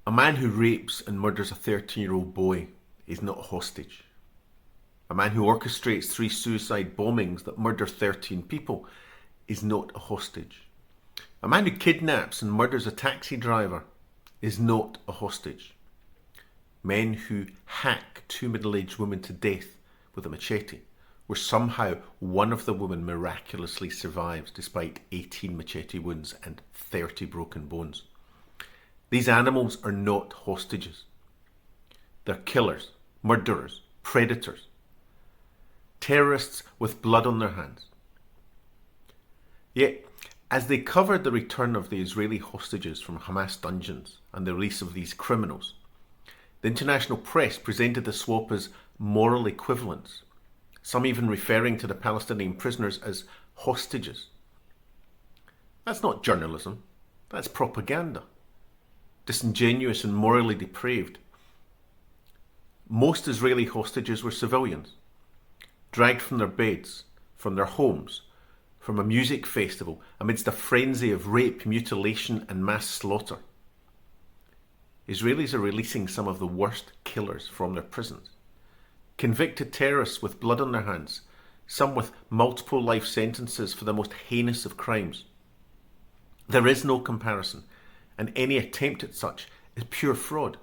A man who rapes and murders a 13-year-old boy is not a hostage. A man who orchestrates 3 suicide bombings that murder 13 people is not a hostage. A man who kidnaps and murders a taxi driver is not a hostage. Men who hack 2 middle-aged women to death with a machete, where somehow one of the women miraculously survives despite 18 machete wounds and 30 broken bones. These animals are not hostages. They're killers, murderers, predators, terrorists with blood on their hands. Yet, as they covered the return of the Israeli hostages from Hamas dungeons and the release of these criminals, the international press presented the swap as moral equivalents, some even referring to the Palestinian prisoners as hostages. That's not journalism, that's propaganda. Disingenuous and morally depraved. Most Israeli hostages were civilians, dragged from their beds, from their homes, from a music festival amidst a frenzy of rape, mutilation and mass slaughter. Israelis are releasing some of the worst killers from their prisons. Convicted terrorists with blood on their hands, some with multiple life sentences for the most heinous of crimes. There is no comparison, and any attempt at such is pure fraud.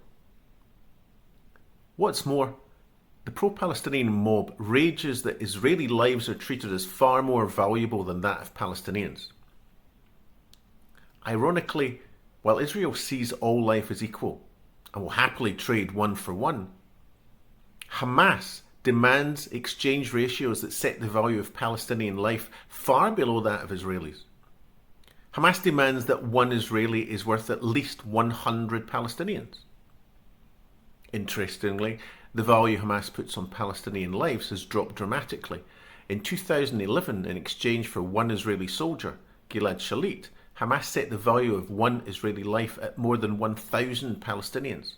What's more, the pro-Palestinian mob rages that Israeli lives are treated as far more valuable than that of Palestinians. Ironically, while Israel sees all life as equal and will happily trade one for one, Hamas demands exchange ratios that set the value of Palestinian life far below that of Israelis. Hamas demands that one Israeli is worth at least 100 Palestinians. Interestingly, the value Hamas puts on Palestinian lives has dropped dramatically. In 2011, in exchange for one Israeli soldier, Gilad Shalit, Hamas set the value of one Israeli life at more than 1,000 Palestinians.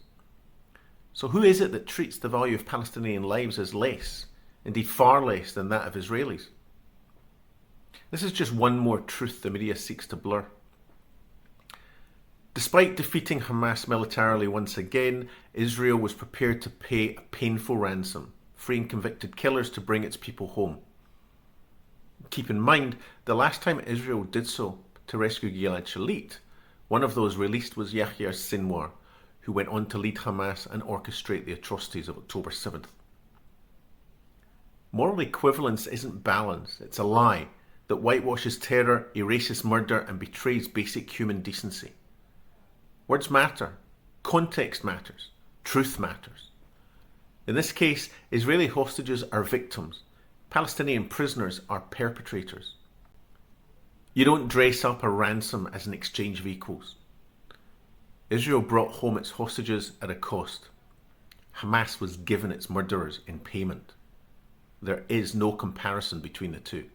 So who is it that treats the value of Palestinian lives as less, indeed far less than that of Israelis? This is just one more truth the media seeks to blur. Despite defeating Hamas militarily once again, Israel was prepared to pay a painful ransom, freeing convicted killers to bring its people home. Keep in mind, the last time Israel did so to rescue Gilad Shalit, one of those released was Yahya Sinwar, who went on to lead Hamas and orchestrate the atrocities of October 7th. Moral equivalence isn't balance, it's a lie that whitewashes terror, erases murder and betrays basic human decency. Words matter, context matters, truth matters. In this case, Israeli hostages are victims, Palestinian prisoners are perpetrators. You don't dress up a ransom as an exchange of equals. Israel brought home its hostages at a cost. Hamas was given its murderers in payment. There is no comparison between the two.